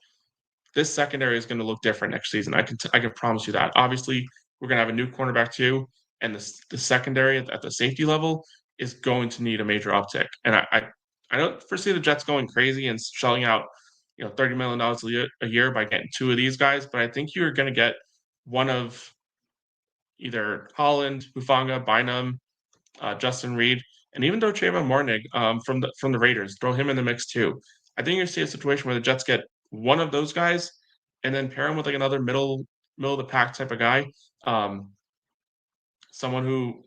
This secondary is going to look different next season. I can promise you that. Obviously, we're going to have a new cornerback too, and the secondary at the safety level is going to need a major uptick. And I don't foresee the Jets going crazy and shelling out $30 million a year by getting 2 of these guys, but I think you're going to get one of either Holland, Hufanga, Bynum, Justin Reed, and even though Trayvon Marnig from the Raiders, throw him in the mix too. I think you're see a situation where the Jets get one of those guys, and then pair him with like another middle of the pack type of guy, someone who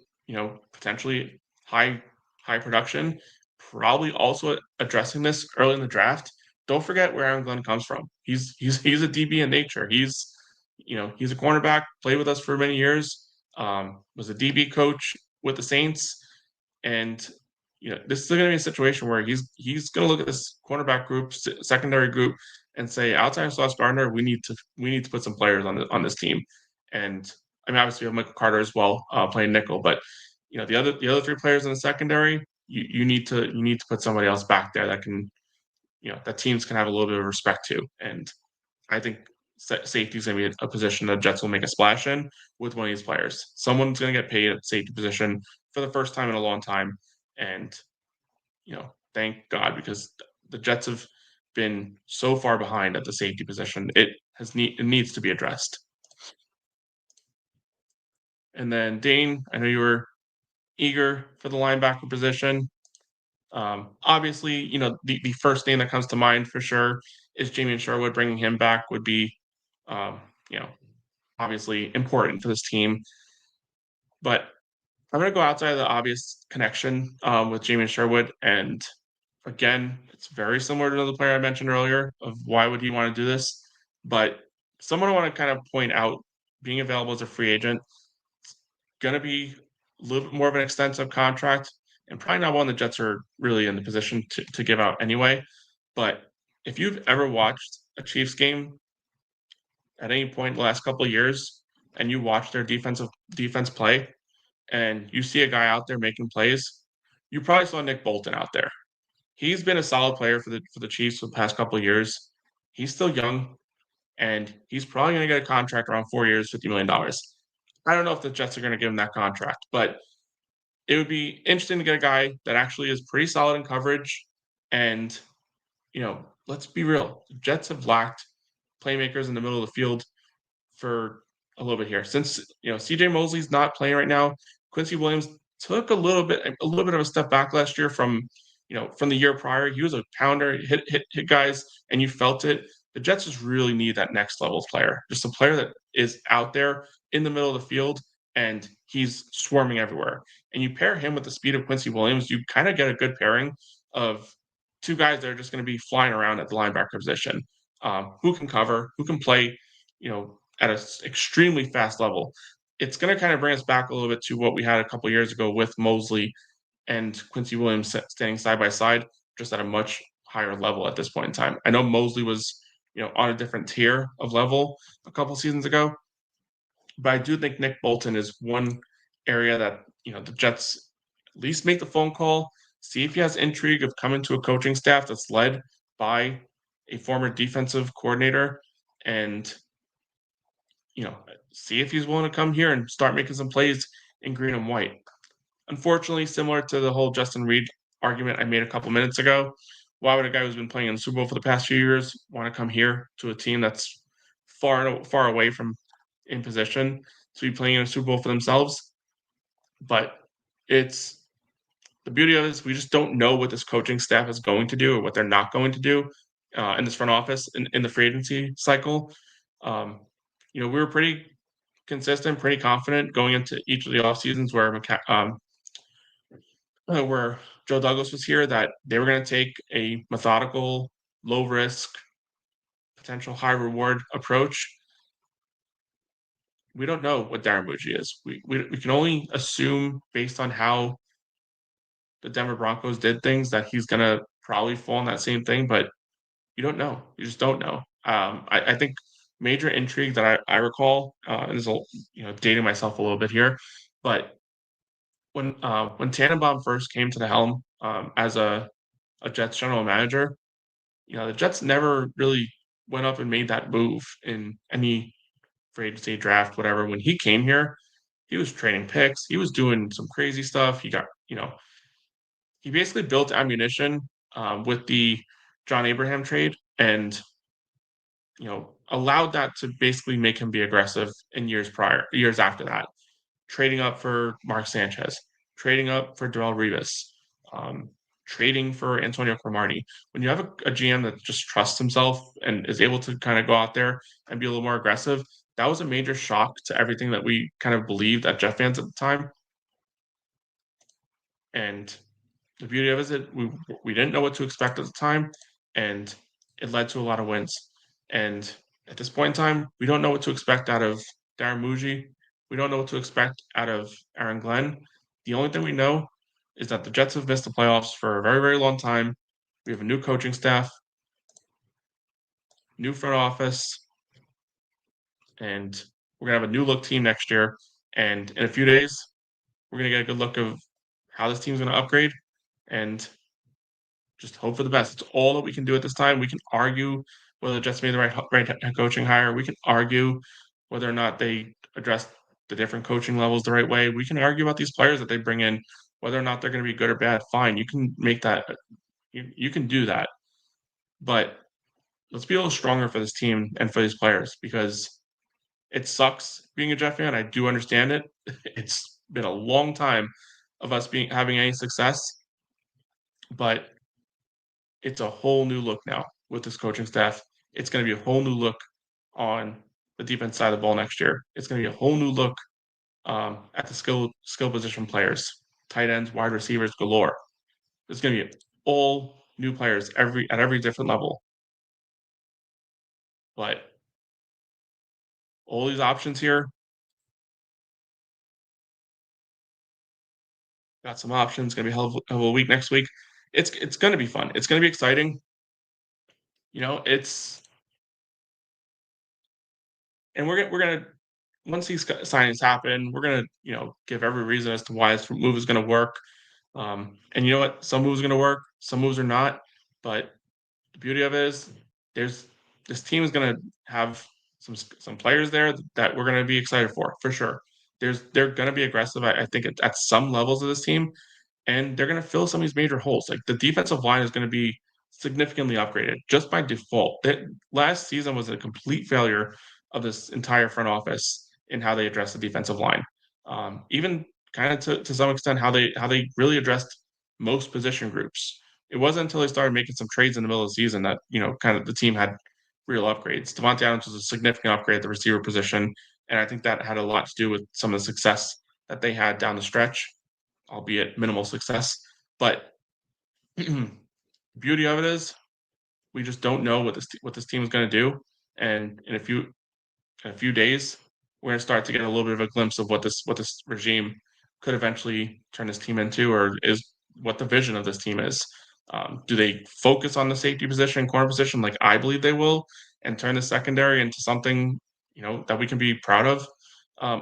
potentially high production, probably also addressing this early in the draft. don't forget where Aaron Glenn comes from. He's a DB in nature. He's a cornerback, played with us for many years, was a DB coach with the Saints, and this is going to be a situation where he's going to look at this cornerback group, secondary group, and say, outside of Sauce Gardner, we need to put some players on this team. And I mean, obviously, we have Michael Carter as well, playing nickel, but the other three players in the secondary, you need to put somebody else back there that can that teams can have a little bit of respect to. And I think safety is going to be a position that Jets will make a splash in with one of these players. Someone's going to get paid at safety position for the first time in a long time, and thank God, because the Jets have been so far behind at the safety position. It needs to be addressed. And then Dane, I know you were eager for the linebacker position. Obviously, the first name that comes to mind for sure is Jamie Sherwood. Bringing him back would be, um, you know, obviously important for this team. But I'm going to go outside of the obvious connection with Jamie Sherwood. And again, it's very similar to the player I mentioned earlier of why would he want to do this. But someone I want to kind of point out, being available as a free agent, going to be a little bit more of an extensive contract, and probably not one the Jets are really in the position to give out anyway. But if you've ever watched a Chiefs game at any point in the last couple of years and you watch their defense play and you see a guy out there making plays, you probably saw Nick Bolton out there. He's been a solid player for the Chiefs for the past couple of years. He's still young, and he's probably going to get a contract around 4 years, $50 million. I don't know if the Jets are going to give him that contract, but it would be interesting to get a guy that actually is pretty solid in coverage. And let's be real, the Jets have lacked playmakers in the middle of the field for a little bit here. Since CJ Mosley's not playing right now, Quincy Williams took a little bit of a step back last year from the year prior. He was a pounder, hit guys, and you felt it. The Jets just really need that next level player, just a player that is out there in the middle of the field and he's swarming everywhere. And you pair him with the speed of Quincy Williams, you kind of get a good pairing of two guys that are just going to be flying around at the linebacker position, who can cover, who can play, at an extremely fast level. It's going to kind of bring us back a little bit to what we had a couple years ago with Mosley and Quincy Williams standing side by side, just at a much higher level at this point in time. I know Mosley was, on a different tier of level a couple seasons ago, but I do think Nick Bolton is one area that, the Jets at least make the phone call, see if he has intrigue of coming to a coaching staff that's led by a former defensive coordinator, and see if he's willing to come here and start making some plays in green and white. Unfortunately, similar to the whole Justin Reid argument I made a couple minutes ago, why would a guy who's been playing in the Super Bowl for the past few years want to come here to a team that's far away from in position to be playing in a Super Bowl for themselves? But it's the beauty of it is we just don't know what this coaching staff is going to do or what they're not going to do in this front office in the free agency cycle. We were pretty consistent, pretty confident going into each of the off seasons where Joe Douglas was here that they were going to take a methodical, low risk, potential high reward approach. We don't know what Darren Bougie is. We can only assume based on how the Denver Broncos did things that he's going to probably fall in that same thing, but you don't know. You just don't know. I think major intrigue that I recall, and this will dating myself a little bit here, but when Tannenbaum first came to the helm as a Jets general manager, the Jets never really went up and made that move in any free agency draft, whatever. When he came here, he was trading picks. He was doing some crazy stuff. He basically built ammunition with the John Abraham trade and, allowed that to basically make him be aggressive in years after that, trading up for Mark Sanchez, trading up for Darrelle Revis, trading for Antonio Cromartie. When you have a GM that just trusts himself and is able to kind of go out there and be a little more aggressive, that was a major shock to everything that we kind of believed at Jet fans at the time. And the beauty of it is that we didn't know what to expect at the time, and it led to a lot of wins. And at this point in time, we don't know what to expect out of Darren Muji. We don't know what to expect out of Aaron Glenn. The only thing we know is that the Jets have missed the playoffs for a very, very long time. We have a new coaching staff, new front office, and we're gonna have a new look team next year. And in a few days, we're gonna get a good look of how this team's gonna upgrade and just hope for the best. It's all that we can do at this time. We can argue whether the Jets made the right head coaching hire. We can argue whether or not they addressed the different coaching levels the right way. We can argue about these players that they bring in, whether or not they're going to be good or bad. Fine, you can make that. You can do that, but let's be a little stronger for this team and for these players because it sucks being a Jet fan. I do understand it. It's been a long time of us having any success, but it's a whole new look now with this coaching staff. It's going to be a whole new look on the defense side of the ball next year. It's going to be a whole new look at the skill position players, tight ends, wide receivers galore. It's going to be all new players at every different level. But all these options here, got some options. Going to be a hell of a week next week. It's going to be fun. It's going to be exciting. It's and we're gonna once these signings happen, we're gonna give every reason as to why this move is gonna work. And you know what? Some moves are gonna work, some moves are not. But the beauty of it is, there's this team is gonna have some players there that we're gonna be excited for sure. They're gonna be aggressive. I think at some levels of this team, and they're going to fill some of these major holes. Like the defensive line is going to be significantly upgraded just by default. Last season was a complete failure of this entire front office in how they addressed the defensive line. Even kind of to some extent how they really addressed most position groups. It wasn't until they started making some trades in the middle of the season that kind of the team had real upgrades. Devontae Adams was a significant upgrade at the receiver position, and I think that had a lot to do with some of the success that they had down the stretch, albeit minimal success. But the beauty of it is we just don't know what this team is going to do, and in a few days we're going to start to get a little bit of a glimpse of what this regime could eventually turn this team into, or is what the vision of this team is. Do they focus on the safety position, corner position, like I believe they will, and turn the secondary into something that we can be proud of?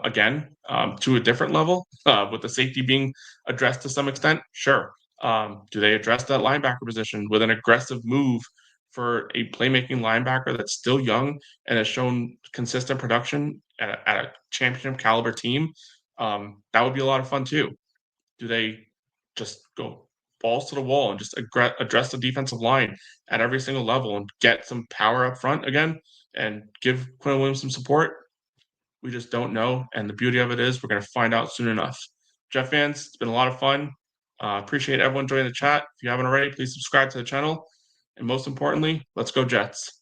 Again, to a different level, with the safety being addressed to some extent, sure. Do they address that linebacker position with an aggressive move for a playmaking linebacker that's still young and has shown consistent production at a championship caliber team? That would be a lot of fun too. Do they just go balls to the wall and just address the defensive line at every single level and get some power up front again and give Quinn Williams some support? We just don't know. And the beauty of it is we're going to find out soon enough. Jet fans, it's been a lot of fun. Appreciate everyone joining the chat. If you haven't already, please subscribe to the channel. And most importantly, let's go Jets.